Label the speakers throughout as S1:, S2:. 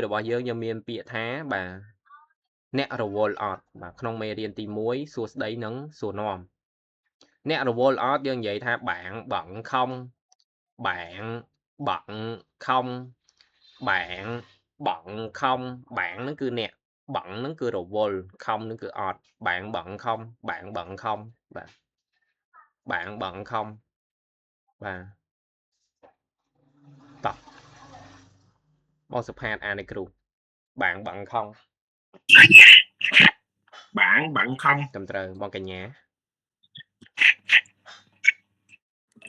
S1: rồi bao giờ nhầm miền bịa thá bà nẹ rồi wall art bà không mê riêng tí muối xua đấy nắng xua nòm nẹ rồi wall art dương vậy tha bạn bận không bạn bận không bạn bận không bạn nó cứ nè bận nó cứ rồi wall không nó cứ art bạn bận không bạn bận không bạn bận không và tập bong sập hạt này kêu bạn bận không
S2: bạn bận không
S1: cầm trời bong cả nhà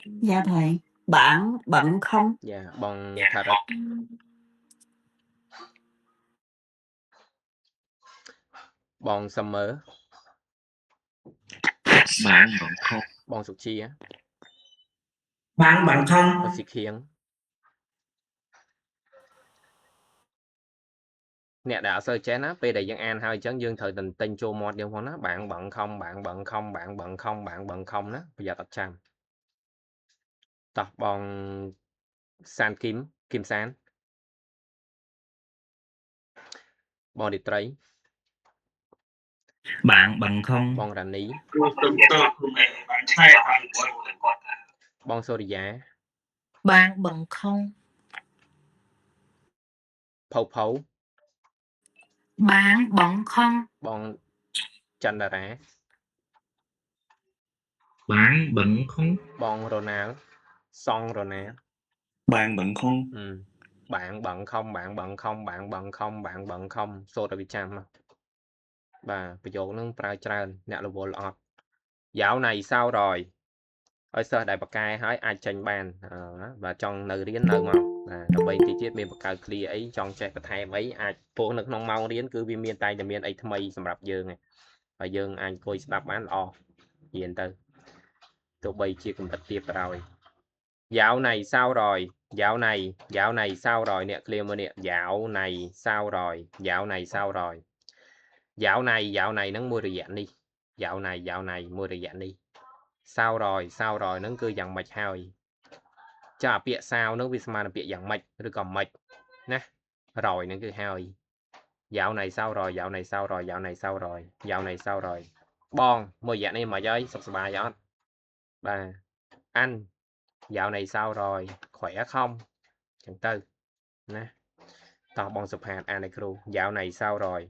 S3: Dạ thầy, bạn bận không?
S1: dạ bong thà đất bong summer
S2: bạn bận không
S1: bong sụt chia
S2: bạn bận không
S1: bong xịt khiêng nè đã sơ chén á bây giờ dân an hai chấn dương thời tình tinh chô mọt dương phong á bạn bận không bạn bận không bạn bận không bạn bận không đó bây giờ tập trăm tập bong san kim kim san bong đi tray
S2: bạn bận không
S1: bong rắn ní bong sô đi giá
S4: bạn bận không
S1: phâu phâu
S4: bạn bận không
S1: bong chân đà rá
S2: bạn bận không
S1: bong Ronald song Ronald
S2: bạn bận không
S1: bạn bận không bạn bận không bạn bận không bạn bận không sô đã bị chăm và ví dụ nó phải tràn nè là vô lọt dạo này sao rồi ơi sơ đại bạc cai hái ai tranh bàn và trong nơi đến nơi màu đồng bay thì chết bên bạc cai clear ấy trong chạy bạc thay mấy ai phố nước nông mau đến cứ viên miền tây là miền ấy tham mây sầm rạp dương này và dương anh coi đạp bán o hiện từ tụi bay chia cùng bật tiệp rồi dạo này sao rồi dạo này sao rồi nè clear nè dạo này sao rồi dạo này sao rồi dạo này nó mua được dạng đi dạo này mua được dạng đi sao rồi nó cứ dặn mạch hào chả bịa sao nó vì mà bịa dặn mạch rồi còn mạch nè rồi nó cứ hào dạo này sao rồi dạo này sao rồi dạo này sao rồi dạo này sao rồi bon mời dạng này mà chơi sập bài gió bà anh dạo này sao rồi khỏe không chẳng tư nè tao bon sập hạt anh này kêu dạo này sao rồi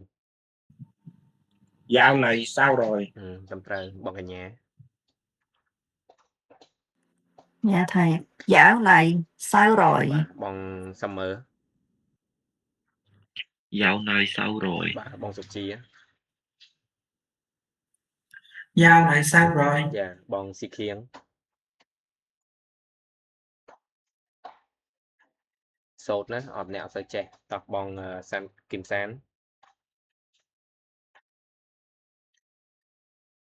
S2: dạo này sao rồi
S1: tầm trời bon cả nhà
S3: Dạ thầy, dạo này sao rồi?
S1: bon summer
S2: dạo này sao rồi
S1: bà bon sụp chia
S2: dạo này sao rồi
S1: dạ bon xì khiêng sốt nữa ọt nẹo sơ trẻ tọc bong san kim san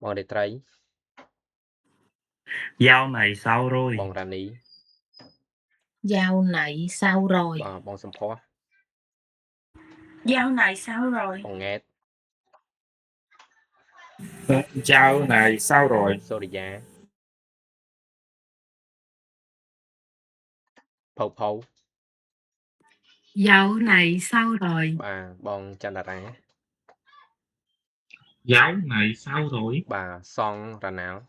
S1: bong để tray
S2: dạo này sao rồi
S1: bong rani
S4: dạo này sao rồi
S1: bong sâm phó
S3: Dạo này sao rồi?
S1: bong ngét
S2: dạo này sao rồi
S1: sô đi giá phâu phâu
S4: dạo này sao rồi
S1: bà bong chan đà rá
S2: dạo này sao rồi
S1: bà song ra não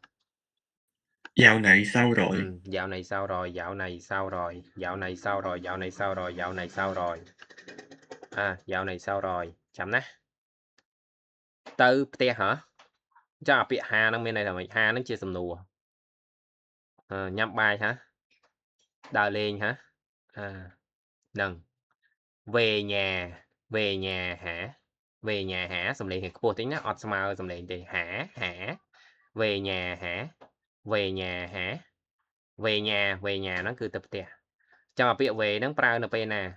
S2: dạo này sao rồi
S1: dạo này sao rồi dạo này sao rồi dạo này sao rồi dạo này sao rồi dạo này sao rồi dạo này sao rồi chấm nè tư te hả cho bị hà nó bên này là mày hà nó chia sầm nùa nhắm bài hả đào lên hả nâng về nhà hả về nhà hả sầm liền thì cô tính nó ọt smile sầm liền thì hả về nhà hả về nhà hả về nhà nó cứ tập tè cho bị về nó prao nó pe nè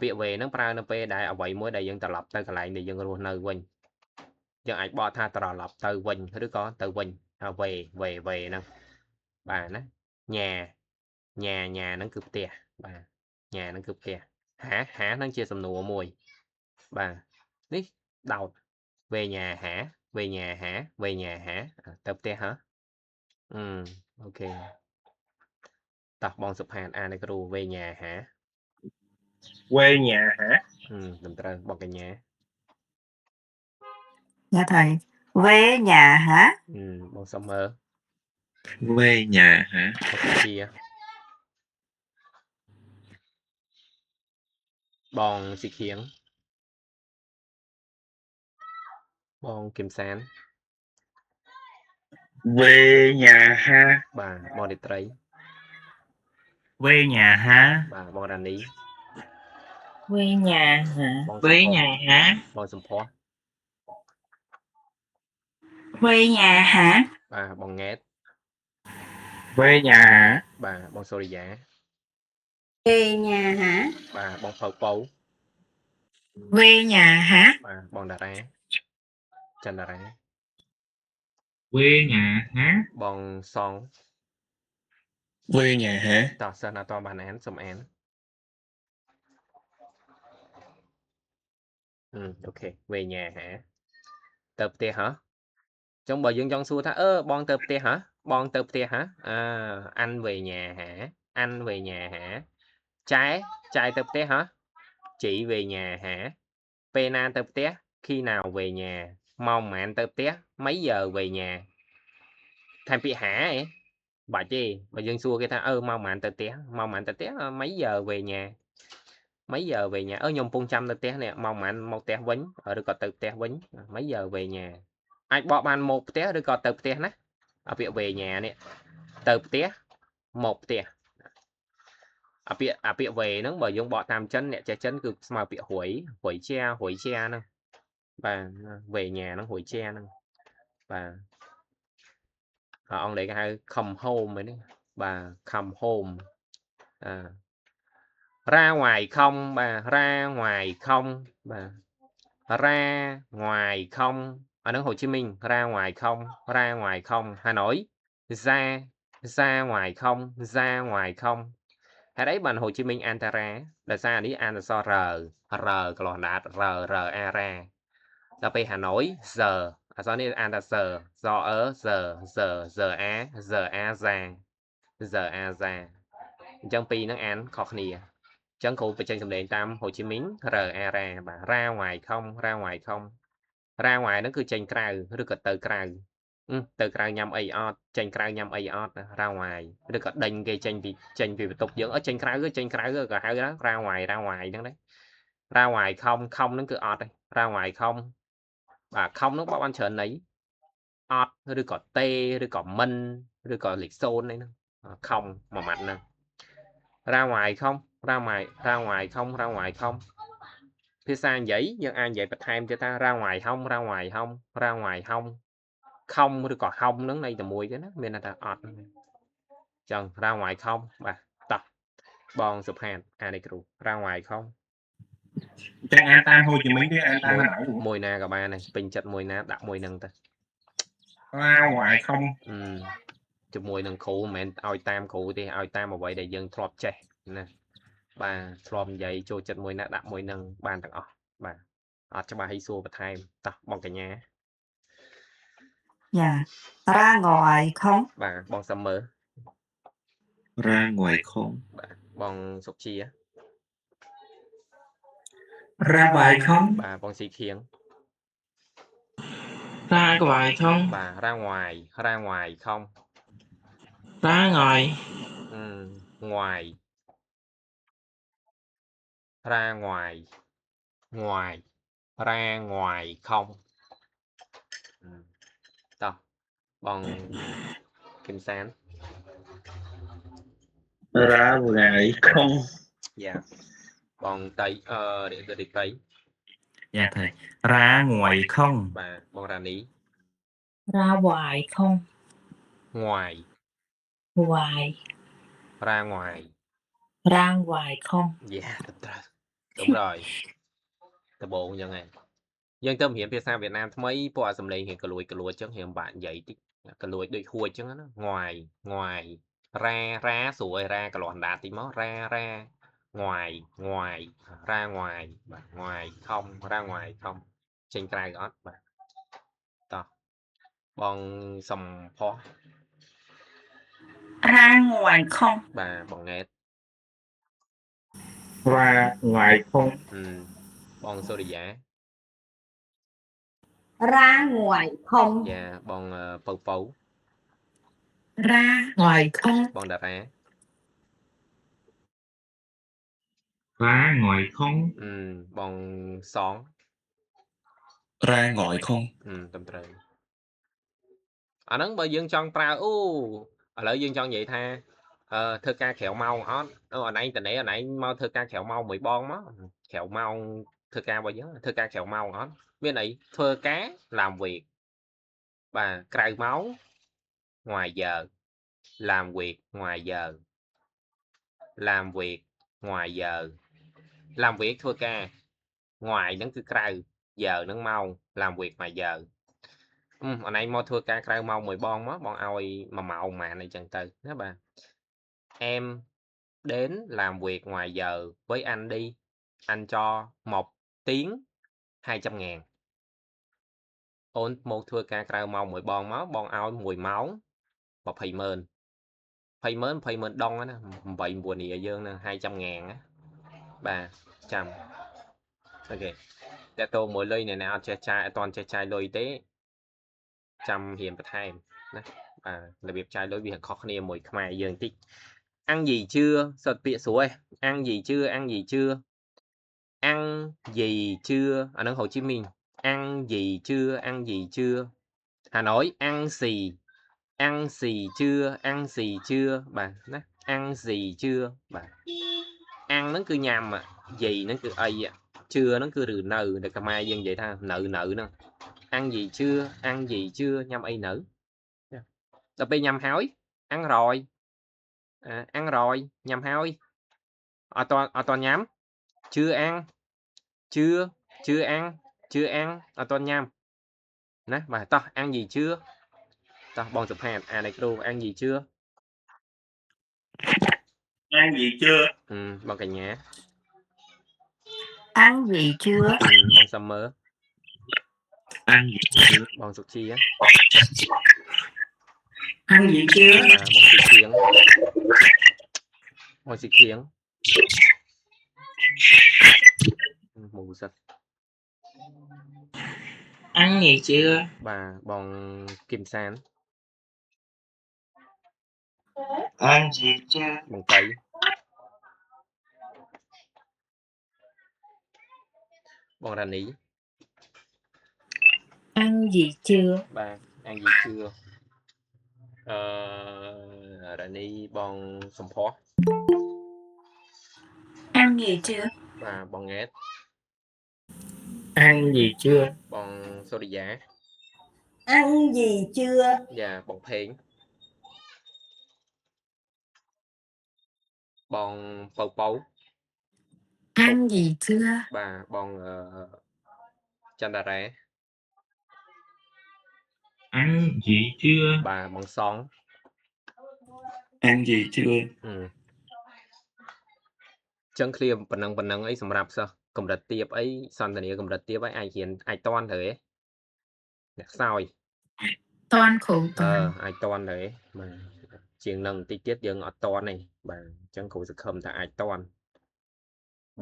S1: bị về nó prao nó pe đại ở vậy mỗi đại dân tập lập tới lại để dân luôn nơi quỳnh dân ai bỏ tha tập lập tới quỳnh thứ có tới quỳnh về nè bà nó nhà nhà nó cứ tè bà nhà nó cứ tè hả nó chia sầm nùa mùi bà đi đầu về nhà hả về nhà hả tập te hả ok tập bon sụp hàn này kêu về nhà hả
S2: quê nhà hả?
S1: Đừng trời bằng cái nhà.
S3: Dạ thầy. Quê nhà hả?
S1: Bằng sông mơ.
S2: Quê nhà hả?
S1: Bằng sông chia. Bằng xịt khiếng. Bằng kim sán.
S2: Quê nhà ha.
S1: Bà bằng địch trấy.
S2: Quê nhà ha.
S1: Bà bằng đàn ní.
S4: quê nhà hả?
S1: Bằng
S2: Quê
S1: sông
S2: nhà hả?
S1: bằng sông phó.
S3: Quê nhà hả?
S1: Bà bằng ngét.
S2: Quê nhà hả?
S1: Bà bằng sô rì giá.
S3: Quê nhà hả?
S1: Bà bằng phao bấu.
S3: Quê nhà hả?
S1: Bà bằng đà rá. Chân đà rá.
S2: Quê nhà hả?
S1: Bằng song.
S2: Quê nhà hả?
S1: Tỏ sơn là to bàn án xâm án. Ok. Về nhà hả? Tập tê hả? Trong bờ dân trong xua ta bon tập tê hả? Bon tập tê hả? Anh về nhà hả? Anh về nhà hả? Trai tập tê hả? Chị về nhà hả? Pena tập tê, khi nào về nhà? Mong mạn tập tê, mấy giờ về nhà? Tham bị hả ấy? Bà chi, bà dân xua cái ta mong mạn tập tê, mấy giờ về nhà? Mấy giờ về nhà? Nhung pung trăm tập tê nè, mong mạn một tê vĩnh, ở đây có tập tê vĩnh, mấy giờ về nhà? Anh bỏ bàn một tê, ở đây có tập tê nè, ở việc về nhà nè, tập tê, một tê. Ở việc về nó bởi dùng bỏ tam chân nè, trái chân cực mà bị hủy che nè. Và về nhà nó hủy che nè. Và ông đấy cái hai come home ấy đấy. Bà come home. Ra ngoài không, bà ra ngoài không, bà ra ngoài không. Ở nước Hồ Chí Minh ra ngoài không. Hà Nội ra ngoài không. Hay đấy bạn Hồ Chí Minh Antara là sao đi an là so r còn đạt r a ra là về Hà Nội giờ so này an là do ở giờ a ra trong pi nó an khó khăn chân khu về chân sầm đền tam Hồ Chí Minh r a ra và ra ngoài không ra ngoài nó cứ tranh cào rồi có từ cào nhằm ấy tranh cào nhằm ấy ra ngoài rồi có đánh cái tranh vì tục dưỡng ở tranh cào cả hai đó ra ngoài đó đấy ra ngoài không nó cứ đây ra ngoài không và không nó bao ban trở đấy rồi có tê rồi có minh rồi có lịch xôn đấy không mà mạnh nè ra ngoài không phía xa giấy nhưng ai vậy bật thêm cho ta ra ngoài không rồi còn không nướng đây từ mùi chứ nó nên là ta chẳng ra ngoài không bà tập bon sụp hàn ra ngoài không
S2: Trang An Tam Hồ Chí Minh đi An Tam Hà Nội.
S1: mùi na cả ba này bình chặt mùi na đặt mùi nâng ta
S2: Ra ngoài không.
S1: chụp mùi nâng cụ mẹ oi tam cụ thì oi tam mà vậy để dân thọp trẻ nè bà thọp vậy cho chặt mùi na đặt mùi nâng bàn tặng bà cho bà hay xua và thêm tập bằng cả nhà
S3: Dạ. Ra ngoài không?
S1: bà bon summer
S2: Ra ngoài không.
S1: bon sọc chia
S2: Ra ngoài không.
S1: bà bon xì khiếng
S2: Ra ngoài không.
S1: bà ra ngoài không
S2: Ra ngoài.
S1: ngoài ra ngoài ra ngoài không tập bằng kim sán
S2: Ra ngoài không.
S1: dạ bằng tây để tây
S2: Dạ thầy. Ra ngoài không.
S1: bà bằng ra ní
S4: Ra ngoài không?
S1: ngoài
S4: Ngoài.
S1: ra ngoài
S4: Ra ngoài không?
S1: dạ đúng rồi tập bộ như này dân tâm hiện phía xa Việt Nam mấy bộ sầm lên hiện cờ lùi chứ hiện bạn vậy tí cờ lùi đôi khui chứ nó ngoài ra sủi ra cờ loạn đạt tí máu ra ngoài ra ngoài không ra ngoài không trên cài gót và to bằng sầm phó
S3: Ra ngoài không?
S1: bà bằng nghét
S2: ra ngoài không
S1: Bon số địa giả
S3: Ra ngoài không.
S1: và bon pâu pấu
S4: Ra ngoài không.
S1: bon đà rá
S2: ra ngoài không
S1: bon xón
S2: ra ngoài không
S1: tầm trời nắng bởi dương trong pra ở lợi dương trong vậy tha thơ ca kẹo mau ó ở nãy từ nãy mau thơ ca kẹo mau 10 bon đó kẹo mau thơ ca bao giờ thơ ca kẹo mau ó bên này thơ cá làm việc và cày máu ngoài giờ làm việc ngoài giờ làm việc ngoài giờ làm việc thơ ca ngoài nó cứ cày giờ nó mau làm việc ngoài giờ ở này mau thưa ca cày mau 10 bon đó bon oi mà màu mà này chẳng từ đó bà em đến làm việc ngoài giờ với anh đi anh cho 1 tiếng 200.000 ôn một thưa ca cày mau 10 bon máu bon oi 10 máu và phây mơn đông á vậy buồn địa dương nè 200.000 á 300 ok để tôi mỗi ly này nào toàn chai đôi tế trăm hiền bật hai là việc trai đối với khó khăn em mùi khmai dương tích ăn gì chưa sợt bịa số ơi ăn gì chưa ăn gì chưa ăn gì chưa ở nước Hồ Chí Minh ăn gì chưa ăn gì chưa Hà Nội ăn xì chưa bà nó ăn gì chưa bà ăn nó cứ nhằm mà gì nó cứ ai ạ chưa nó cứ rừ nừ để cả mai dân vậy tha nợ nè ăn gì chưa nhằm ai nữ tập bây nhằm hỏi ăn rồi ăn rồi nhằm hỏi ở toàn nhắm chưa ăn chưa ăn ở toàn nhằm nè bà ta ăn gì chưa ta bon sụp hạt này kêu ăn gì chưa
S2: ăn gì chưa
S1: bằng cả nhà
S3: Ăn gì chưa?
S1: bon summer
S2: ăn gì chưa
S1: bon sụp chi á
S3: Ăn gì chưa?
S1: bon xì khiếng mù giật
S4: Ăn gì chưa?
S1: bà bon kim san
S2: ăn gì chưa
S1: bằng tây bon đàn ý
S4: Ăn gì chưa?
S1: bà ăn gì chưa đàn ý bon sầm phó
S3: Ăn gì chưa?
S1: bà bon ghét
S2: ăn gì chưa
S1: bon sô đi giá
S3: Ăn gì chưa?
S1: và bon phèn bon pâu pấu
S3: Ăn gì chưa?
S1: bà bon chan đà ré
S2: ăn gì chưa
S1: bà bon son
S2: ăn gì chưa
S1: chân clear ប៉ុណ្ណឹងអីសម្រាប់សិស្សកម្រិតទាបអីសន្តានាកម្រិតទាបអីអាចរៀនអាចតន់ទៅឯអ្នកខ្សោយ
S3: Toan khổ toan.
S1: អាចតន់ទៅបាទជាងនឹងបន្តិចទៀតយើងអត់តន់ទេបាទអញ្ចឹងគ្រូសង្ឃឹមថាអាចតន់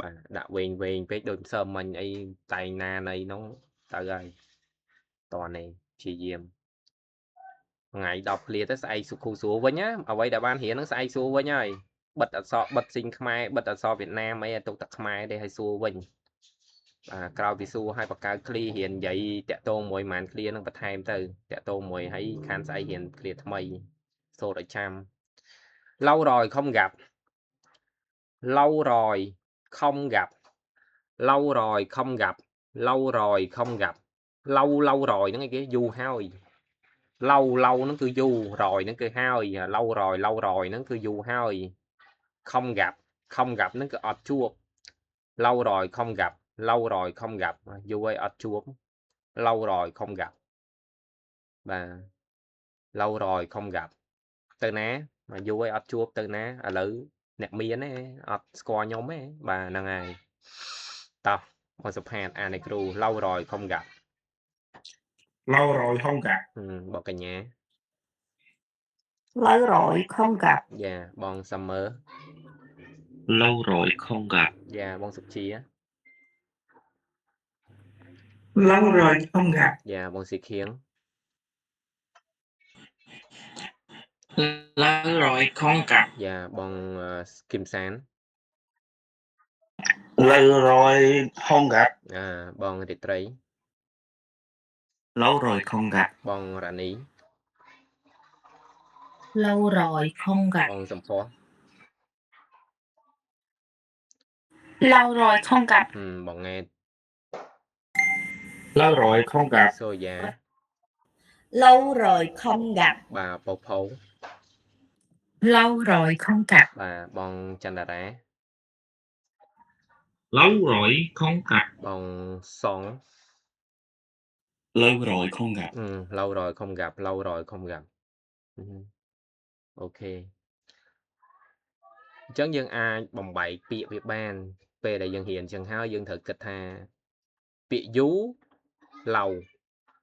S1: បាទដាក់វែងពេកដូចសើមិញអីតែងណានៃនោះទៅហើយតន់នេះព្យាយាមថ្ងៃ10ឃ្លាទៅស្អែកសុខសួរវិញណាអ្វីដែលបានរៀនហ្នឹងស្អែកសួរវិញហើយបិទអក្សរបិទស៊ីងខ្មែរបិទអក្សរវៀតណាមអីទុកតែខ្មែរទេឲ្យសួរវិញបាទក្រោយពីសួរឲ្យបកកើតឃ្លារៀននិយាយតាក់ទងមួយម៉ានឃ្លានឹងបន្ថែមទៅតាក់ទងមួយឲ្យខានស្អែករៀនឃ្លាថ្មីសូត្រឲ្យចាំ lâu rồi không gặp lâu rồi không gặp lâu rồi không gặp lâu rồi không gặp lâu rồi nó cái du hao lâu nó cứ du rồi nó cứ hao lâu rồi nó cứ du hao không gặp nó cứ ọt chua lâu rồi không gặp du ấy ọt chua lâu rồi không gặp và lâu rồi không gặp từ ná mà du ấy ọt chua từ ná ở lử nẹt miên ấy ọt score nhóm ấy bà năng ai tao một sụp hạt này kêu lâu rồi không gặp
S2: lâu rồi không gặp
S1: bọn cả nhà
S3: Lâu rồi không gặp.
S1: dạ bọn summer
S5: lâu rồi không gặp.
S1: Dạ bông sụp chi á.
S3: Lâu rồi không gặp.
S1: Dạ bông xì khiếng.
S4: Lâu rồi không gặp.
S1: Dạ bông kim sán.
S5: Lâu rồi không gặp.
S1: Bông rịt trấy.
S5: Lâu rồi không gặp.
S1: Bông rà ní.
S4: Lâu rồi không gặp.
S1: Bông sầm phó.
S3: Lâu rồi không gặp.
S1: Bông nghe.
S5: Lâu rồi không gặp.
S1: Xôi giá.
S3: Lâu rồi không gặp.
S1: Bà bầu phấu.
S3: Lâu rồi không gặp.
S1: Bà bông chăn đà rá.
S5: Lâu rồi không gặp.
S1: Bông sóng.
S5: Lâu rồi không gặp.
S1: Lâu rồi không gặp. Lâu rồi không gặp. Ok. Chẳng dân ai bồng bậy bịa việc ban. Về đây dân hiền chẳng háo dân thật kịch thà. Bịa dú. Lầu.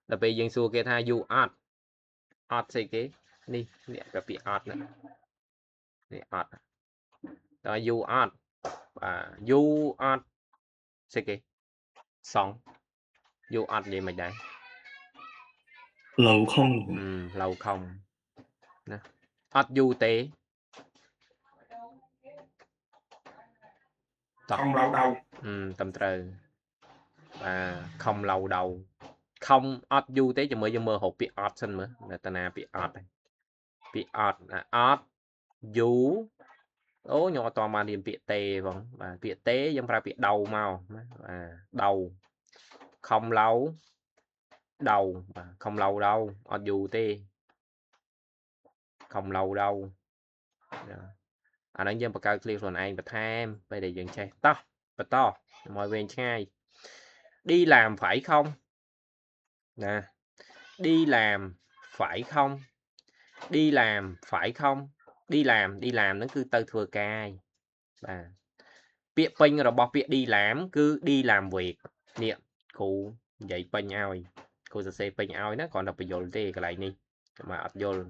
S1: Là bây dân xua kê tha dú ọt. ọt xây kế. Đi. Nè gặp bịa ọt nữa. Nè ọt. Đó dú ọt. Và dú ọt. Xây kế. Xong. Dú ọt gì mày đấy.
S5: Lâu không.
S1: Lâu không. Nè. ọt dú tế.
S2: Không lâu đâu.
S1: Tầm trời. Và không lâu đầu. Không ọt du tế cho mới mơ hộp bị ọt xin mới. Là ta nà bị ọt này. Bị ọt là ọt. Du. Ố nhỏ tòa mà điểm bị tê vâng. Và bị tế dân ra bị đầu màu. Đầu. Không lâu. Đầu. Không lâu đâu. ọt du tê. Không lâu đâu. Anh dân bà cao clip rồi anh bà tham. Bây giờ dân chơi. To. Bà to. Mọi bên ngay. Đi làm phải không? Nè. Đi làm phải không? Đi làm phải không? Đi làm nó cứ tơ thừa cai. Việc pênh rồi bỏ việc đi làm cứ đi làm việc. Nè, cô dạy pênh oi. Cô sẽ pênh oi nó còn đọc bây giờ cái lại đi. Mà ập vô cái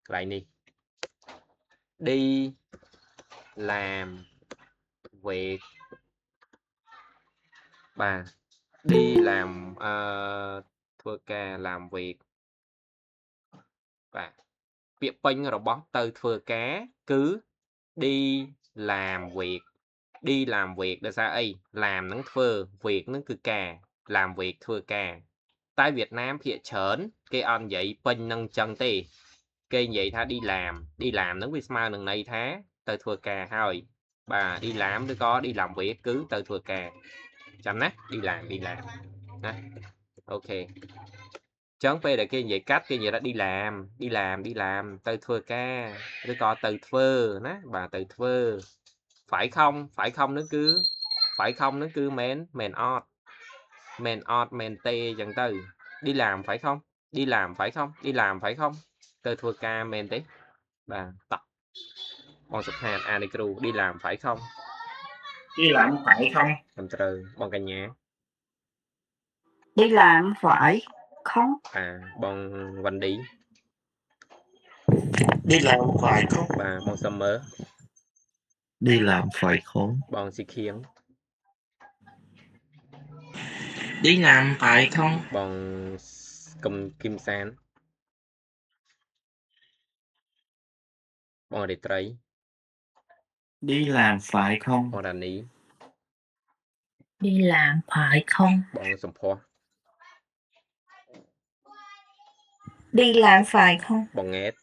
S1: lại đi. Đi làm việc. Đi làm thừa ca làm việc. Việc pênh rồi bỏ tơ thừa cá cứ đi làm việc. Đi làm việc là sao ấy? Làm nó thơ, việc nó cứ cà. Làm việc thưa cà. Tại Việt Nam phía chớn. Cái on vậy pênh nâng chân tê. Cái vậy tha đi làm. Đi làm nó biết mà nâng này thá. Tờ thưa cà thôi. Bà đi làm nó có đi làm việc cứ tờ thưa cà. Chăm nát. Đi làm. Nè. Ok. Chớn phê là cái vậy cách cái gì đó đi làm. Tờ thưa ca. Nó có tờ thơ. Bà tờ thơ. Phải không nó cứ men ọt men tê chẳng từ đi làm phải không tôi thua ca men tí và tập con sụp hạt anicru đi làm phải không
S2: Đi làm phải không?
S1: làm từ bằng cả nhà
S3: Đi làm phải không?
S1: bằng vành đi
S5: Đi làm phải không?
S1: và bằng summer
S5: Đi làm phải không?
S1: bằng si khiếng
S4: Đi làm phải không?
S1: bằng cầm kim san bằng để trấy
S5: Đi làm phải không?
S1: bằng đàn ní
S4: Đi làm phải không?
S1: bằng sầm phò
S3: Đi làm phải không?
S1: bằng ngét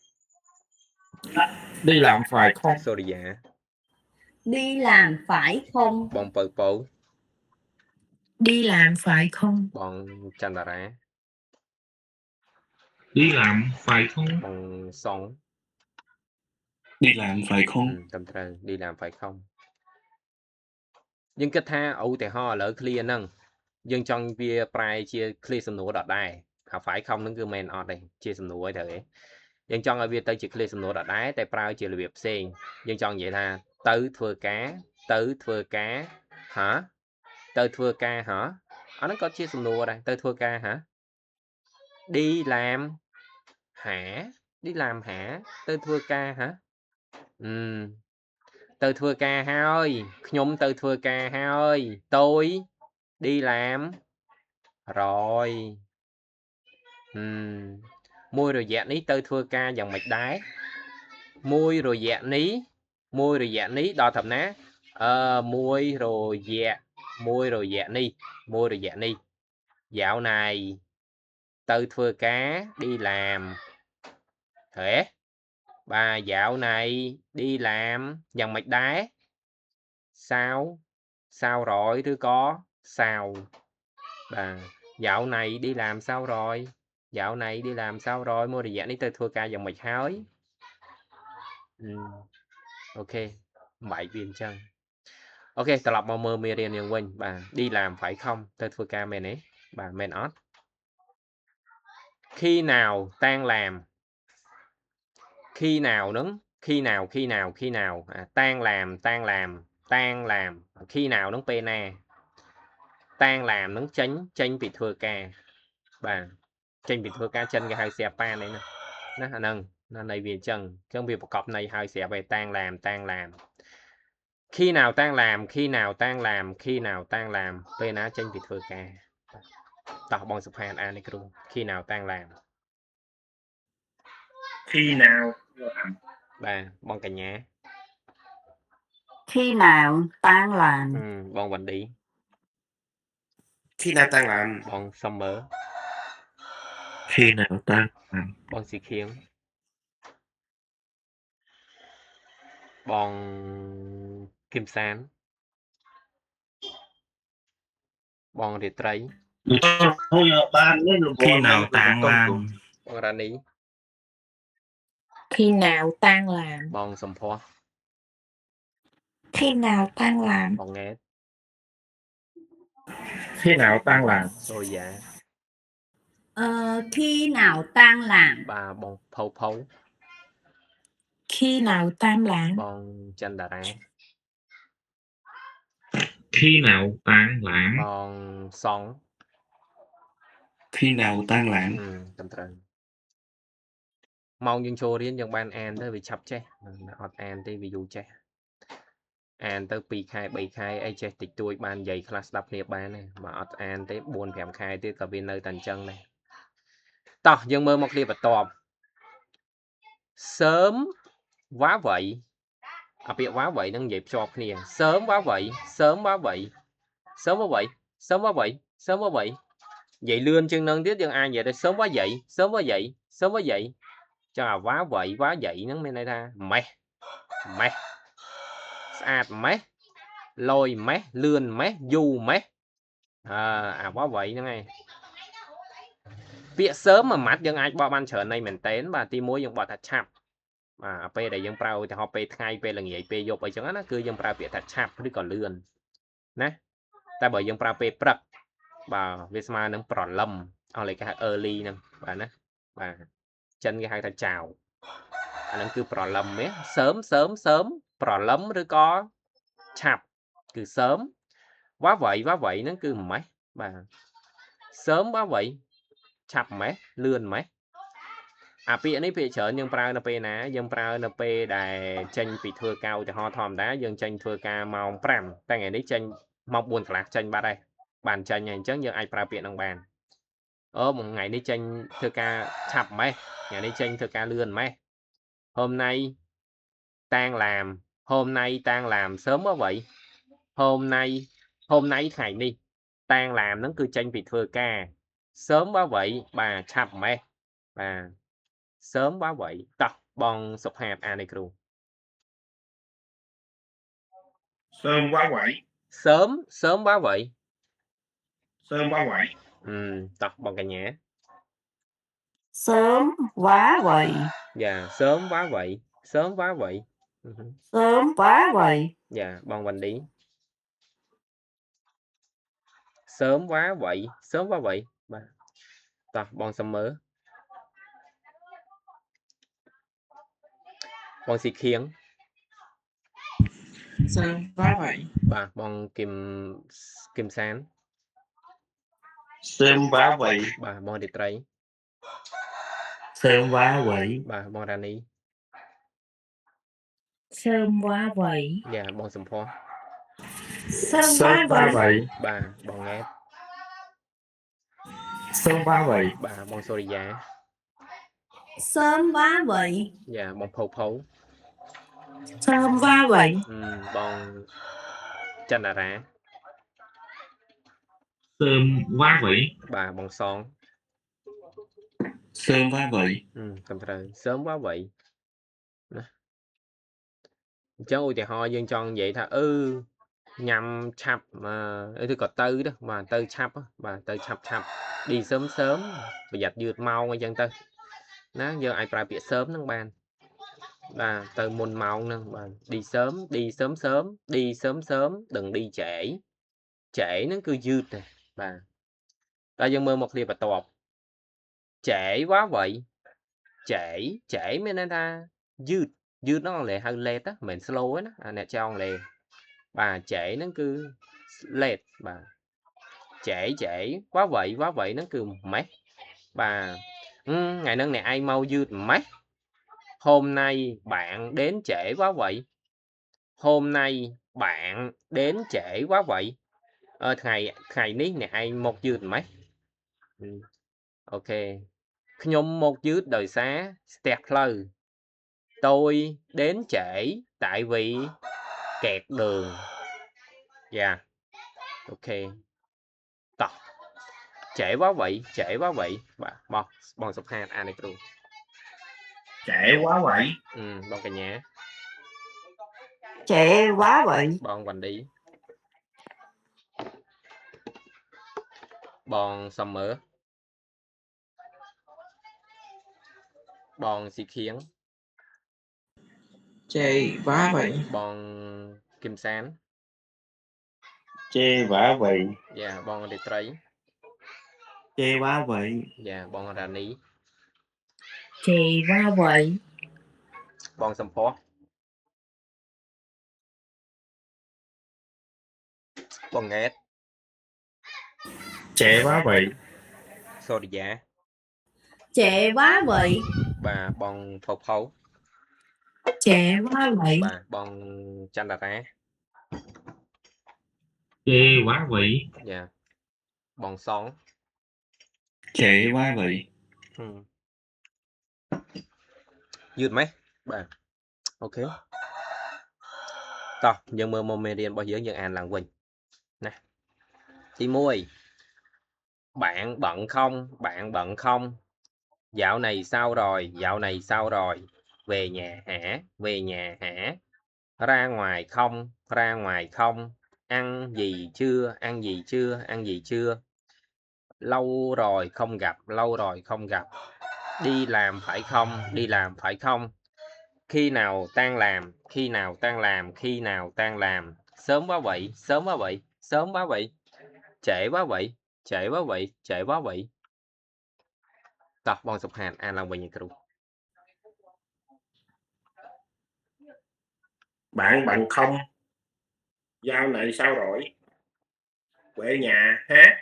S5: Đi làm phải không?
S1: sorry dạ
S3: Đi làm phải không?
S1: bằng bờ bầu
S4: Đi làm phải không?
S1: bằng chăn đà rá
S5: Đi làm phải không?
S1: bằng sóng
S5: Đi làm phải không?
S1: tầm trời đi làm phải không nhưng kết tha ấu thì ho lỡ clear nâng nhưng trong bia prai chia clear sầm nổ đọt đai phải không nó cứ men ọt đây chia sầm nổ ấy thời nhưng trong ở bia tới chỉ clear sầm nổ đọt đái tại prai chia là việc sen nhưng trong vậy tha tới thưa cá hả tới thưa ca hả nó có chia sầm nổ đây tới thưa ca hả đi làm hả tới thưa ca hả Từ thưa ca hơi. Nhóm từ thưa ca hơi. Tôi đi làm rồi. Môi rồi dạ ní từ thưa ca dòng mạch đáy. Môi rồi dạ ní. Môi rồi dạ ní. Đo thầm ná. Môi rồi dạ ní. Môi rồi dạ ní. Dạo này từ thưa cá đi làm. Thế. Bà dạo này đi làm dòng mạch đáy. Sao? Sao rồi chứ có? Sao? Bà dạo này đi làm sao rồi? Dạo này đi làm sao rồi? Môi rồi dạ ní từ thưa ca dòng mạch hơi. Ok. 7 viên chân. Ok, tập lọc mơ mê riêng nhân quỳnh. Bà đi làm phải không? Từ thưa ca mẹ ấy. Bà mẹ ót. Khi nào tan làm? Khi nào nứng? Khi nào? Tan làm. Khi nào nứng pena? Tan làm nứng chánh bị thưa ca. Bà chánh bị thưa ca chân cái hai xe pa này nè. Nó nâng. Nó này vì chân. Trong việc cọp này hai xe về tan làm. Khi nào tan làm? Pena chánh bị thưa ca. Tọc bằng sụp hàn an luôn. Khi nào tan làm?
S2: Khi nào?
S1: Bà bằng cả nhà.
S3: Khi nào tan làm?
S1: Bằng Vành đi.
S5: Khi nào tan làm?
S1: Bằng Summer.
S5: Khi nào tan làm?
S1: Bằng Sĩ Khiếng. Bằng Kim San. Bằng Rịa Trấy.
S5: Khi nào tan làm?
S1: Bằng Rani.
S4: Khi nào tan làm?
S1: Bằng Sầm Phó.
S3: Khi nào tan làm?
S1: Bằng Ngét.
S5: Khi nào tan làm?
S1: Đôi dạ.
S3: Khi nào tan làm?
S1: Bà bằng Phâu.
S4: Khi nào tan làm?
S1: Bằng Chân Đà Rá.
S5: Khi nào tan làm?
S1: Bằng Song.
S5: Khi nào tan làm?
S1: Tầm trời. Mong nhưng cho riêng dòng ban an tới vì chập chế. Họt an tới vì dù chế. An tới 2 khai 7 khai ấy chế tịch tuổi ban dày class đập niệm ban này. Mà họt an tới 4-5 khai tới cả viên nơi tàn chân này. Tỏ dương mơ một đi vật tòm. Sớm quá vậy. Việc quá vậy nâng dịp cho kia. Sớm quá vậy. Vậy lươn chân nâng tiết dân ai vậy đây. Sớm quá vậy. Cho là quá vậy nâng bên đây ta. Mẹ. Sạch mẹ. Lôi mẹ. Lươn mẹ. Du mẹ. Quá vậy nâng này. Việc sớm mà mắt dân ai bỏ ban trở này mình tên và ti mối dân bỏ thật chạp. Pe để dân prao thì họ pe thay pe là nghề pe dục ở chẳng nó cứ dân prao việc thật chạp chứ còn lươn. Nè. Ta bởi dân prao pe prắc. Bà Visma nâng prỏ lâm. Họ lấy cái early nâng. Bà nè. Bà chân cái hai thật chào. Nâng cứ prỏ lâm ấy. Sớm. Prỏ lâm rồi có chạp. Cứ sớm. Quá vậy nâng cứ mấy. Bà sớm quá vậy. Chạp mấy. Lươn mấy. Phía này phía trở nhưng prao np ná dân prao np đài tranh bị thưa cao thì họ thòm đá dân tranh thưa ca mong pram ta ngày đấy tranh mong buồn cả tranh ba đây bàn tranh này chắc như ai prao viện đồng bàn một ngày đi tranh thưa ca chập mấy ngày đi tranh thưa ca lươn mấy hôm nay tan làm sớm quá vậy hôm nay ngày đi tan làm nó cứ tranh bị thưa ca sớm quá vậy bà chập mấy bà sớm quá vậy tập bằng sụp hạt anecru
S2: Sớm quá vậy.
S1: sớm quá vậy tập bằng cả nhã
S3: Sớm quá vậy.
S1: dạ sớm quá vậy
S3: Sớm quá vậy.
S1: dạ bằng vành đi sớm quá vậy tập bằng sớm mớ bằng xịt khiếng
S4: Sớm quá vậy.
S1: bà bằng kim sán
S5: Sớm quá vậy.
S1: bà bằng địa trấy
S5: Sớm quá vậy.
S1: bà bằng rani
S4: Sớm quá vậy.
S1: Dạ bọn sầm phó.
S3: Sớm
S5: Sớm
S3: quá
S5: quá
S3: vậy.
S5: vậy.
S1: Bà bọn ngát.
S5: Sớm quá vậy.
S1: Bà bọn sorry giá.
S3: Sớm quá vậy.
S1: Dạ bọn phâu phấu.
S3: Sớm quá vậy.
S1: Bọn chân đà rá.
S5: Sớm quá vậy.
S1: Bà bọn son.
S5: Sớm quá vậy.
S1: Cầm trời sớm quá vậy. Cháu thì ho dân tròn vậy thà nhằm chập mà tôi có tư đó mà tư chập á mà tư chập đi sớm sớm bây giờ dượt mau ngay dân tư nó giờ ai phải biết sớm nâng bàn và từ môn mau nâng và đi sớm đi sớm đừng đi trễ nó cứ dượt này và ta dân mơ một liệp và tọp trễ quá vậy trễ mới nên ta dượt nó còn lệ hơi lết á mình slow á nó nè cho lệ bà trễ nó cứ lệch bà trễ quá vậy nó cứ mấy bà ngày nâng này ai mau dư mấy hôm nay bạn đến trễ quá vậy hôm nay bạn đến trễ quá vậy ngày ní này ai một dư mấy ok nhôm một dư đời xá stepler tôi đến trễ tại vì kẹt đường dạ ok tập trễ quá vậy bọn sụp hạt này luôn
S2: Trễ quá vậy.
S1: bọn cả nhà
S3: Trễ quá vậy.
S1: bọn quanh đi bọn sầm mỡ bọn xì khiến
S4: Trễ quá vậy.
S1: bọn kim sán
S5: Chê vả vậy.
S1: dạ bọn đi trấy
S5: Chê quá vậy.
S1: dạ bọn ra ní
S4: Trễ quá vậy.
S1: bọn sầm phó bọn nghét
S5: Trễ quá vậy.
S1: xô đi giá
S3: Trễ quá vậy.
S1: bà bọn phâu phấu
S3: Trễ quá vậy.
S1: bà bọn chanh đà rá
S5: Chê quá vậy.
S1: dạ bọn xón
S5: Trễ quá vậy.
S1: dứt mấy bà ok to dân mơ mô mê điên bao giờ dân an làng quỳnh nè thì môi bạn bận không dạo này sao rồi về nhà hả ra ngoài không ăn gì chưa lâu rồi không gặp đi làm phải không khi nào tan làm sớm quá vậy trễ quá vậy tập bọn sụp hàn an làm về nhà kêu
S2: Bạn bận không? Dạo này sao rồi? Về nhà hả?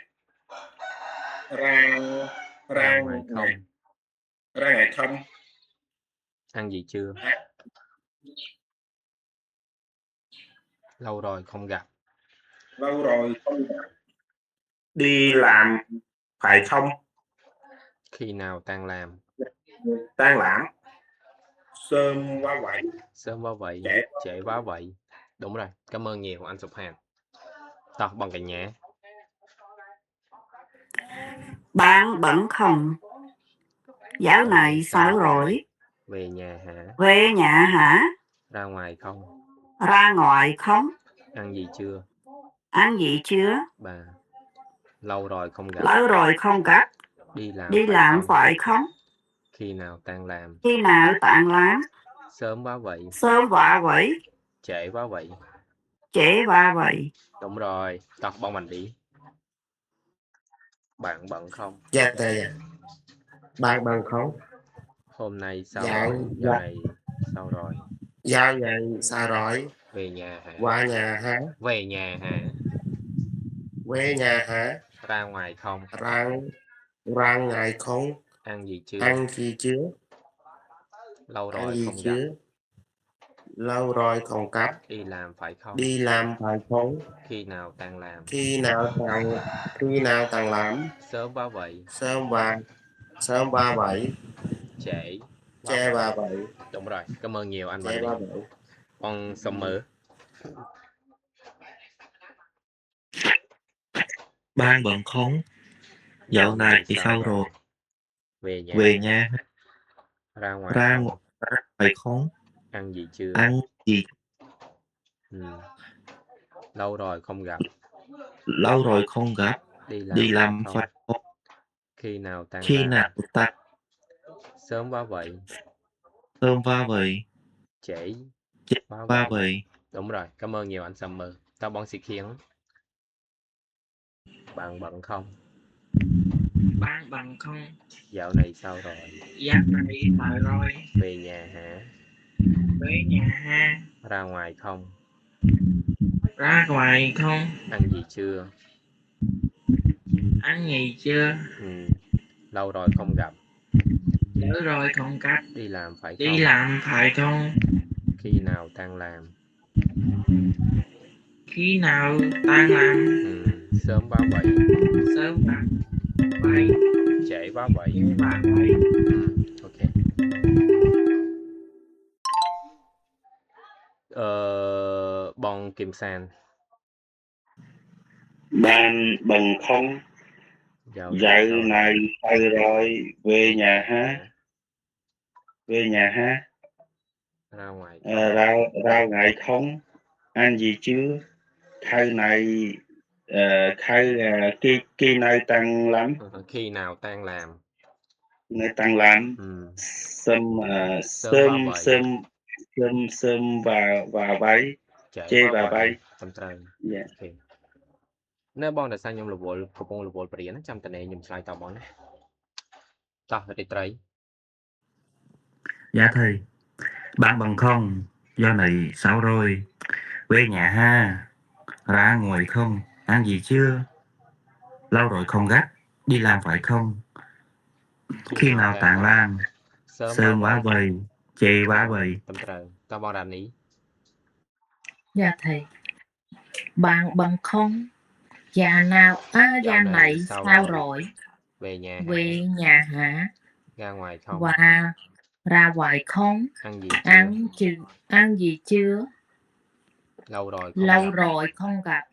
S2: Ra
S1: ra ngoài không
S2: ra ngày không?
S1: ăn gì chưa lâu rồi không gặp
S2: Lâu rồi không gặp. Đi làm phải không?
S1: khi nào tan làm
S2: Tan làm. Sớm quá vậy.
S1: trễ quá vậy đúng rồi cảm ơn nhiều anh sụp hàn tập bằng cả nhà
S3: Bạn bận không? Dạo này sao rồi?
S1: về nhà hả ra ngoài không ăn gì chưa bà lâu rồi không gặp đi làm phải không khi nào tan làm sớm quá vậy trễ quá vậy đúng rồi tập bông mình đi bạn bận không
S2: Dạ thầy. Bạn bận không?
S1: hôm nay sao
S2: Dạ,
S1: rồi
S2: dạ.
S1: này sao rồi
S2: Dạo này sao rồi?
S1: về nhà hả
S2: Qua nhà hả?
S1: về nhà hả
S2: Về nhà hả?
S1: ra ngoài không
S2: Ra ngày không?
S1: ăn gì chưa
S2: Ăn gì chưa?
S1: lâu
S2: Ăn
S1: rồi
S2: gì
S1: không gặp
S2: chưa? Lâu rồi không gặp.
S1: Đi làm phải không?
S2: Đi làm phải không?
S1: Khi nào tan làm?
S2: Khi nào tăng làm?
S1: Sớm quá vậy.
S2: Sớm ba vậy.
S1: Trễ quá
S2: Che ba
S1: vậy.
S2: vậy.
S1: Đúng rồi, cảm ơn nhiều anh
S2: Che
S1: Văn Lý.
S2: ba vậy.
S1: Con Summer.
S5: Ban bận không? Dạo này thì sao rồi?
S1: Về nhà.
S5: Về nhà
S1: Ra ngoài
S5: ra
S1: không?
S5: ngoài không?
S1: Ăn gì chưa?
S5: Ăn gì?
S1: Ừ. Lâu rồi không gặp.
S5: Lâu rồi không gặp. Đi làm
S1: không?
S5: phải không?
S1: Khi nào tan
S5: Khi
S1: làm?
S5: nào ta
S1: Sớm quá vậy.
S5: thơm va vậy?
S1: Trễ
S5: Chết
S1: quá
S5: va
S1: vậy.
S5: vậy?
S1: Đúng rồi, cảm ơn nhiều anh Summer. Tao bón xịt khiến. Bạn bận không?
S4: Bạn bận không?
S1: Dạo này sao rồi?
S4: Dạo này sao rồi?
S1: Về nhà hả?
S4: Về nhà ha?
S1: Ra ngoài không?
S4: Ra ngoài không?
S1: Ăn gì chưa?
S4: Ăn gì chưa?
S1: Lâu rồi không gặp.
S4: Nhớ rồi không cắt.
S1: Đi làm phải
S4: Đi
S1: không?
S4: làm phải không?
S1: Khi nào tan làm?
S4: Khi nào tan làm?
S1: Sớm quá vậy.
S4: Sớm bạn vậy.
S1: Trễ quá vậy.
S4: Như bạn vậy.
S1: Ok. Bon Kim San.
S2: Bạn bận không?
S1: Dạo
S2: Dạo
S1: sao
S2: này
S1: rồi?
S2: sao rồi? Về nhà ha? Về nhà ha?
S1: Ra ngoài
S2: Ờ,
S1: không?
S2: ra ngày không? Ăn gì chưa? Khai này khi này tăng lắm.
S1: Khi nào tan làm?
S2: Này tăng lắm. Sớm
S1: Sớm quá vậy.
S2: sớm và váy.
S1: Trễ
S2: Chê
S1: quá
S2: và
S1: vậy.
S2: váy.
S1: Tâm trời.
S2: Dạ.
S1: Ok. នៅបងដោយសារខ្ញុំរវល់កំពុងរវល់បរិញ្ញាចាំតនេខ្ញុំឆ្លើយតបបងណាតោះរីត្រី
S5: Dạ thầy. Bạn bận không? Giờ này sao rồi? Về nhà ha? Ra ngoài không? Ăn gì chưa? Lâu rồi không gặp. Đi làm phải không? Khi nào tàn lan? Sớm quá vậy. Chê quá vậy.
S1: ត្រឹមត្រូវតើបងរ៉ានី
S4: Dạ thầy. Bạn bận không? Dạ nào dạ này sao rồi?
S1: về nhà hả?
S4: Về nhà hả?
S1: ra ngoài không?
S4: Và ra ngoài không?
S1: ăn gì chưa?
S4: Ăn gì chưa?
S1: lâu rồi
S4: Không gặp.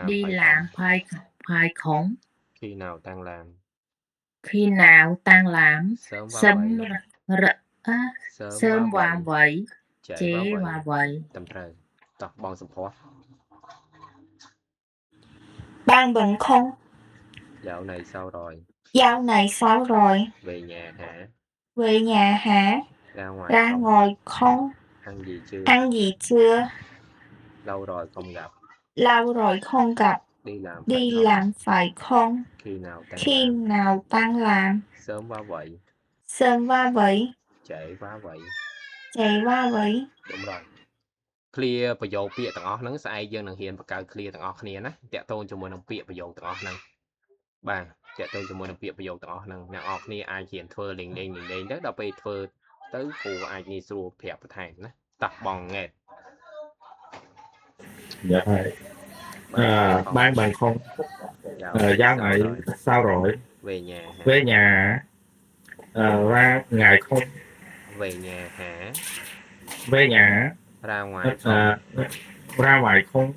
S1: đi làm phải không?
S4: Phải không?
S1: khi nào tan làm?
S4: Khi nào tan làm?
S1: sớm quá
S4: Sớm
S1: vậy.
S4: sớm qua vậy.
S1: trễ
S4: Chế
S1: quá
S4: qua
S1: vậy.
S4: vậy.
S1: ត្រឹមត្រូវតោះបងសុភ័ក្រ
S3: Bạn bận không?
S1: dạo này sao rồi?
S3: Dạo này sao rồi?
S1: về nhà hả?
S3: Về nhà hả?
S1: ra ngoài
S3: Ra
S1: không?
S3: ngoài không?
S1: ăn gì chưa?
S3: Ăn gì chưa?
S1: lâu rồi không gặp.
S3: Lâu rồi không gặp.
S1: đi
S3: Đi làm phải không?
S1: khi nào tan
S3: Khi
S1: làm?
S3: nào tan làm?
S1: sớm quá vậy.
S3: Sớm quá vậy.
S1: trễ quá vậy.
S3: Chạy quá vậy.
S1: đúng rồi ឃ្លាប្រយោគពាក្យទាំងអស់ហ្នឹងស្អែកយើងនឹងហ៊ានបង្កើតឃ្លាទាំងអស់គ្នាណាតាក់ទងជាមួយនឹងពាក្យប្រយោគទាំងអស់ហ្នឹងបាទតាក់ទងជាមួយនឹងពាក្យប្រយោគទាំងអស់ហ្នឹងអ្នកនរគ្នាអាចហ៊ានធ្វើលេងទៅដល់ពេលធ្វើទៅគ្រូអាចងាយស្រួលប្រាប់បន្ថែមណាតោះបងង៉ែត
S2: Dạ thầy. Ban bận không? Dạo này sao rồi?
S1: về nhà hả?
S2: Về nhà ra ngày không?
S1: về nhà hả?
S2: Về nhà
S1: ra ngoài không?
S2: ra ngoài không?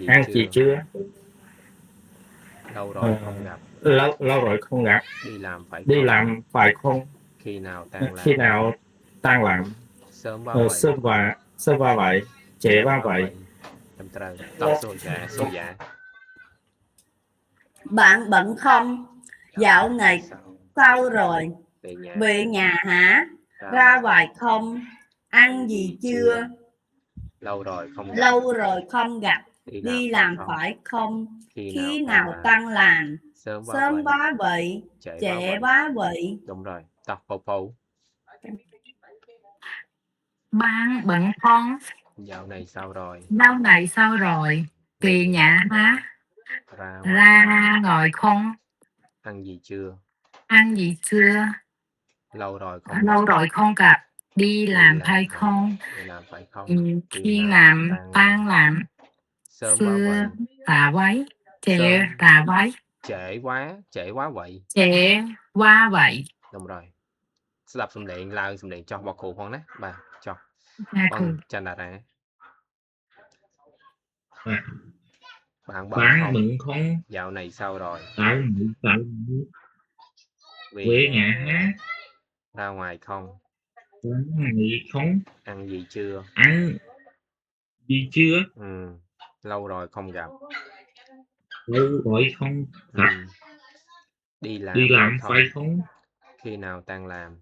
S1: ăn gì chưa? lâu rồi không gặp.
S2: Lâu rồi không gặp.
S1: đi làm phải không?
S2: không?
S1: khi nào
S2: Tan làm?
S1: sớm
S2: Sớm qua vậy. Trễ qua vậy.
S1: ត្រឹមត្រូវតោះសូយ៉ា
S3: Bạn bận không? Dạo này sao rồi? Về nhà hả? Ra ngoài không? Ăn gì chưa?
S1: lâu rồi không gặp.
S3: Đi làm phải không? Khi nào tan làm? Sớm quá vậy. Trễ quá vậy.
S1: đúng rồi tao phâu
S4: Bạn bận không?
S1: dạo này sao rồi?
S4: Về nhà hả?
S1: ra
S4: Ngoài không?
S1: ăn gì chưa?
S4: Ăn gì chưa?
S1: lâu rồi
S4: Lâu rồi không gặp. đi làm phải không
S1: đi làm phải không
S4: khi nào tan làm
S1: sớm quá vậy
S4: xưa tà váy
S1: Sớm.
S4: trẻ tà váy
S1: trễ quá vậy
S4: trẻ qua vậy
S1: đúng rồi ស្ដាប់សំឡេងឡើងសំឡេងចោះរបស់គ្រូផងណាបាទចោះ
S4: nha
S1: បង
S4: cô
S1: ចន្ទរា bạn bận
S5: Bạn
S1: không
S5: bận không?
S1: dạo này sao rồi
S5: Dạo này về nhà hả?
S1: ra ngoài không
S5: Có ngày không?
S1: ăn gì chưa
S5: Ăn gì chưa?
S1: lâu rồi không gặp
S5: Lâu rồi không gặp.
S1: đi
S5: Đi làm
S1: phải
S5: phải không?
S1: khi nào tan làm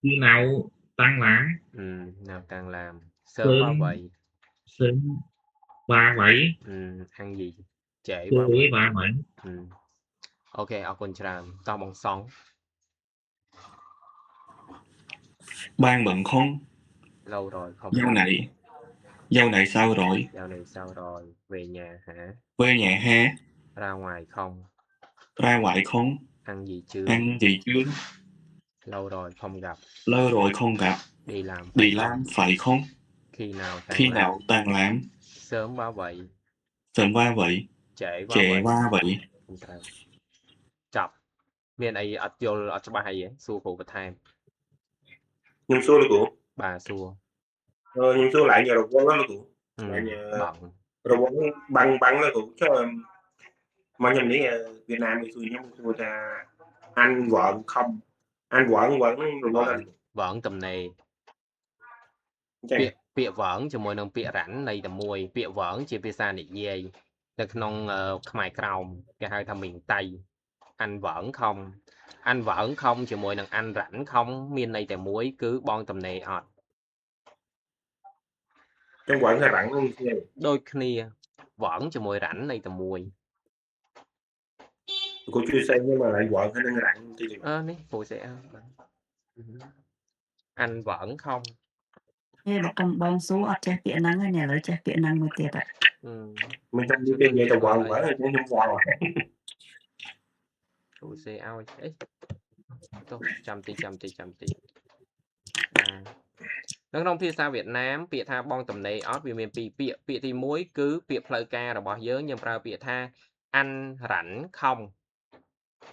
S5: Khi nào tan làm?
S1: nào tan làm sớm quá vậy
S5: Sớm ba vậy.
S1: ăn gì trễ
S5: Trễ
S1: quá vậy
S5: ba vậy.
S1: ok អរគុណច្រើនតោះបងសង
S6: Bạn bận không?
S1: lâu rồi không
S6: Dạo này sao rồi?
S1: dạo này sao rồi về nhà hả
S6: Về nhà ha?
S1: ra ngoài không
S6: Ra ngoài không?
S1: ăn gì chưa
S6: Ăn gì chưa?
S1: lâu rồi không gặp
S6: đi
S1: làm
S6: phải không?
S1: khi nào
S6: tan làm
S1: sớm quá vậy
S6: sớm quá vậy
S1: trễ
S6: trễ
S1: quá
S6: quá vậy
S1: ចាប់ មានអីអត់យល់អត់ច្បាស់អីទេសួរគ្រូបន្ថែម
S2: Nhưng xua là của
S1: បាទសួរ
S2: nhưng xua lại nhờ robot đó là của lại nhờ
S1: បង
S2: robot băng là của chứ mà nhầm nghĩ Việt Nam thì xui nhóm xua ta anh vợ không anh vẫn robot là
S1: វងតំណេ
S2: Chà.
S1: ពាក្យវងជាមួយនឹងពាក្យរ៉ាន់នៃតែមួយពាក្យវងជាភាសានិយាយនៅក្នុងខ្មែរក្រោមគេហៅថាមីងតៃអានវងខំអានវងខំជាមួយនឹងអានរ៉ាន់ខំមានន័យតែមួយគឺបងតំណេអត់
S2: trong vẫn là rắn luôn nha
S1: ដូចគ្នាវងជាមួយរ៉ាន់នៃតែមួយ
S2: cô chưa xem nhưng mà lại vợ cái năng rắn chứ
S1: នេះគ្រូsẽអានវងខំ
S3: Ê, bà cầm bông xuống ở trái phía nắng ở nhà lấy trái phía nắng mới tiệt ạ.
S2: mình trong đi bên nhà tàu vợ vợ thì cũng không vợ
S1: គ្រូ sẽ ឲ្យអីទៅចាំទីនៅក្នុងភាសាវៀតណាមពាក្យថាបងតំណេអត់វាមានពីរពាក្យពាក្យទី1គឺពាក្យផ្លូវការរបស់យើងប្រើពាក្យថាអានរ៉ាន់ខំ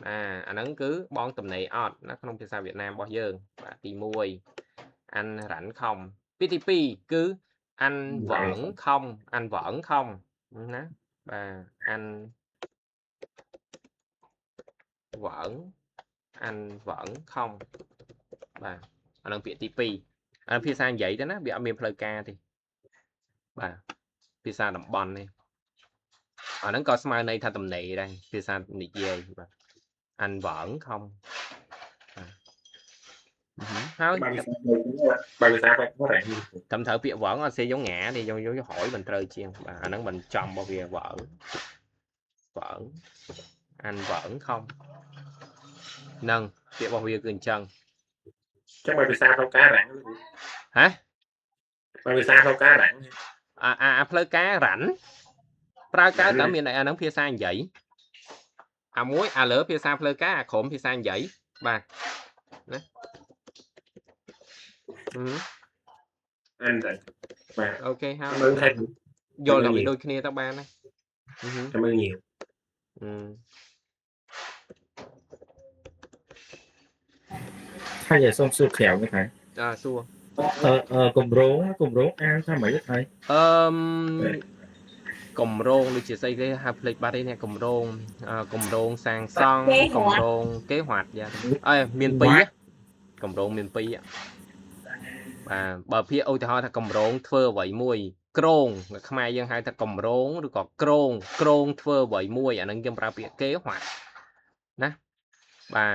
S1: អាហ្នឹងគឺបងតំណេអត់នៅក្នុងភាសាវៀតណាមរបស់យើងបាទទី1អានរ៉ាន់ខំពាក្យទី2គឺអានវងខំអានវងខំណាបាទអានវងអានវងខំបាទអាហ្នឹងពាក្យទី2 ភាសានិយាយទៅណាវាអត់មានផ្លូវការទេបាទភាសាតំបន់នេះអាហ្នឹងក៏ស្មើន័យថាតំណេដែរភាសានិយាយបាទអានវងខំហើយ
S2: bà người ta phải có rạn
S1: តាមត្រូវពាក្យវងអត់សេយកងាទេយកហយមិនត្រូវជាងបាទអាហ្នឹងមិនចំរបស់វាវងអានវងខំនឹងពាក្យរបស់វាគឺអញ្ចឹង
S2: chắc bà người ta không cá rạn
S1: hả
S2: bà người ta không cá rạn
S1: ផ្លូវការរ៉ាន់ប្រើកើតតើមានអាហ្នឹងភាសានិយាយមួយលើភាសាផ្លូវការក្រុមភាសានិយាយបាទណា
S2: anh rồi bà
S1: អូខេហើយ
S2: cảm ơn thầy
S1: យល់តែវាដូចគ្នាទៅបានណា
S2: cảm ơn nhiều
S5: Thay giờ xong xưa khéo với thầy.
S1: សួរ
S5: Cùng rốn ăn sao mấy thầy?
S1: គម្រោងដូចជាស្អីគេហៅផ្លេចបាត់ឯនេះគម្រោងសាងសង់គម្រោងkế hoạch យ៉ាងអើមាន2គម្រោងមាន2បាទបើភាគឧទាហរណ៍ថាគម្រោងធ្វើអ្វីមួយក្រងខ្មែរយើងហៅថាគម្រោងឬក៏ក្រងធ្វើអ្វីមួយអាហ្នឹងយើងប្រើពាក្យkế hoạch ណាបា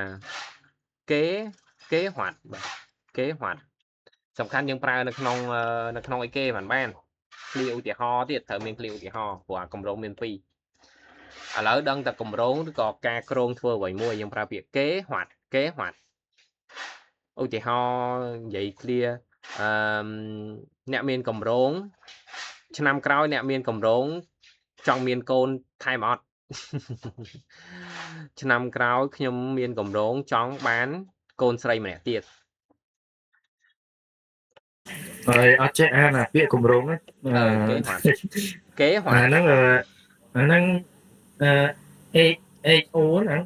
S1: ទkế hoạch បាទkế hoạch សំខាន់យើងប្រើនៅក្នុងអីគេបានឃ្លាឧទាហរណ៍ទៀតត្រូវមានឃ្លាឧទាហរណ៍ព្រោះអាគម្រោងមាន2ឥឡូវដឹងតែគម្រោងឬក៏ការក្រងធ្វើអ្វីមួយយើងប្រើពាក្យkế hoạch ឧទាហរណ៍និយាយឃ្លាអ្នកមានគម្រោងឆ្នាំក្រោយអ្នកមានគម្រោងចង់មានកូនថែមអត់ ឆ្នាំក្រោយខ្ញុំមានគម្រោងចង់បានកូនស្រីម្នាក់ទៀត
S5: rồi ở chế an là biết cùng rốn á
S1: kế hoạch
S5: nó HO nè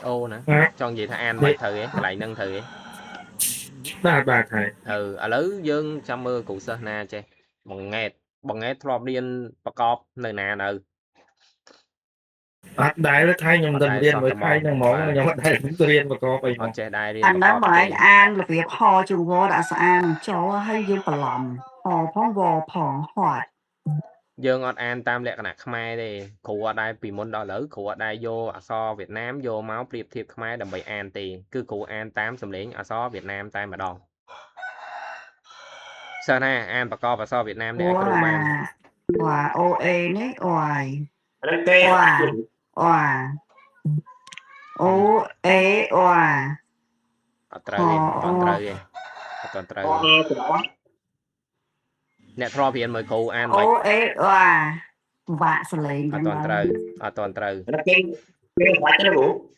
S1: HO nè cho gì thay an vậy thử ấy lại nâng thử ấy
S5: bà thầy
S1: ở lứ dương cho mưa cụ sơ na che bằng nghe thọp điên bạc cọp nơi nà nữ
S5: đại nó thay nhầm dần riêng với thay nhầm món nhưng mà thay cũng riêng và có phải
S1: che đai riêng
S3: anh nói bởi an là việc ho chung vô đã an cho hay dương bà lòng ho phong vô phong hoạt
S1: dương ọt an tam lẹ nạc khmai đi cụ ở đây vì môn đo lỡ cụ ở đây vô ở so Việt Nam vô máu priệp thiệp khmai đầm bầy an tì cứ cụ an tam sầm lính ở so Việt Nam tay mà đòn sơn ha an bạc co và so Việt Nam để cụ ban
S3: Oà ô ê nấy oài
S2: Anh kê
S3: oà ô ê oà
S1: ở trời nè thọ biển mời cụ an vậy
S3: ô ê oà vạ sờ lên
S1: ở toàn trời
S2: anh kê phải cho nó đủ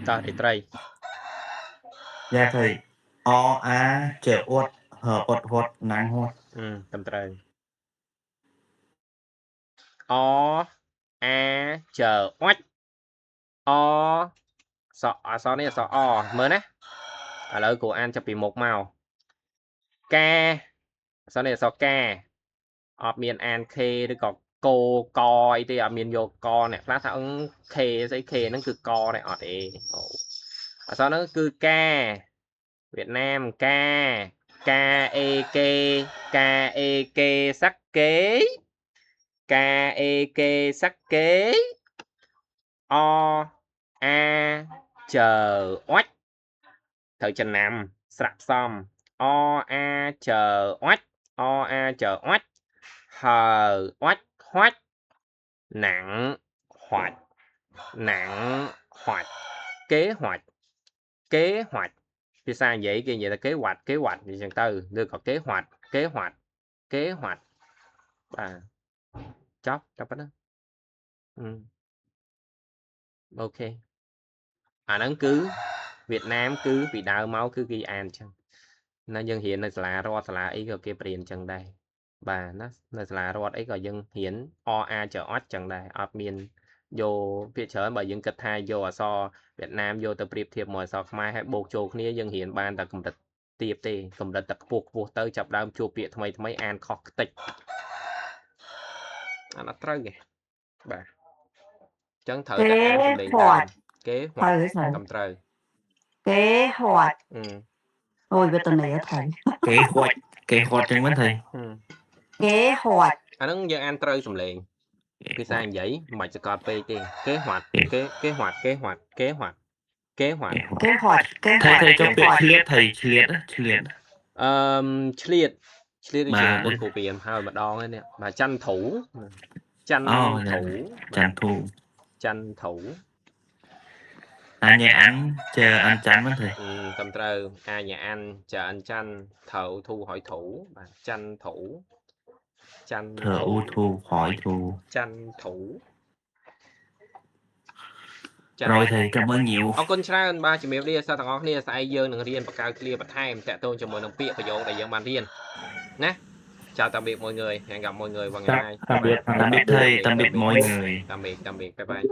S1: ta thì trời
S5: dạ thầy o a chở uất hở uất huất nắng huất
S1: tầm trời o a chờ oách o so này so o mới nè ở lời của an cho bị một màu ca so này so ca ở miền an khê được có cô coi thì ở miền vô co này phát thằng khê giấy khê nó cứ co này ở đây ở so nó cứ ca Việt Nam ca ca e ke sắc kế ca e ke sắc kế o a chờ oách thời chân nằm sạp xong o a chờ oách hờ oách hoách nặng hoạch kế hoạch thì sao vậy kia vậy là kế hoạch thì chẳng từ đưa có kế hoạch chóp đó ok nó cứ Việt Nam cứ bị đau máu cứ ghi an chăng nó dân hiện là ro ý rồi kia tiền chẳng đây và nó là ro ấy rồi dân hiển o a chờ oát chẳng đây ở miền vô phía trở bởi dân kịch hai vô so Việt Nam vô từ priệp thiệp mọi so mai hay buộc chụp nia dân hiển ban ta cùng đặt tiệp tê cùng đặt buộc vô tới chập đam chụp biệt mấy an khó tịch nó trơn kìa bà chân thở kế hoạch tầm trời
S3: kế hoạch ôi về tuần này thầy
S5: kế hoạch trên vấn thầy
S3: kế hoạch
S1: nó dân an trơi sầm liền cái sang giấy mà cho coi pt kế hoạch
S5: thầy cho biết chliệt
S1: mà của biển hay mà đo nè mà tranh thủ
S5: nhà ăn chờ ăn chăn vấn thầy
S1: tầm trời nhà ăn chờ ăn chăn thợ thu hỏi thủ mà tranh thủ
S5: rồi thầy cảm ơn nhiều
S1: con trai ba chỉ miêu đi sao thằng ngọc nia sai dương đừng riêng và cao clear và thay em tôn cho mọi đồng bịa và dỗ để dân bàn riêng nhé chào tạm biệt mọi người hẹn gặp mọi người vào ngày mai
S5: tạm biệt thầy tạm biệt mọi người
S1: tạm biệt bye bye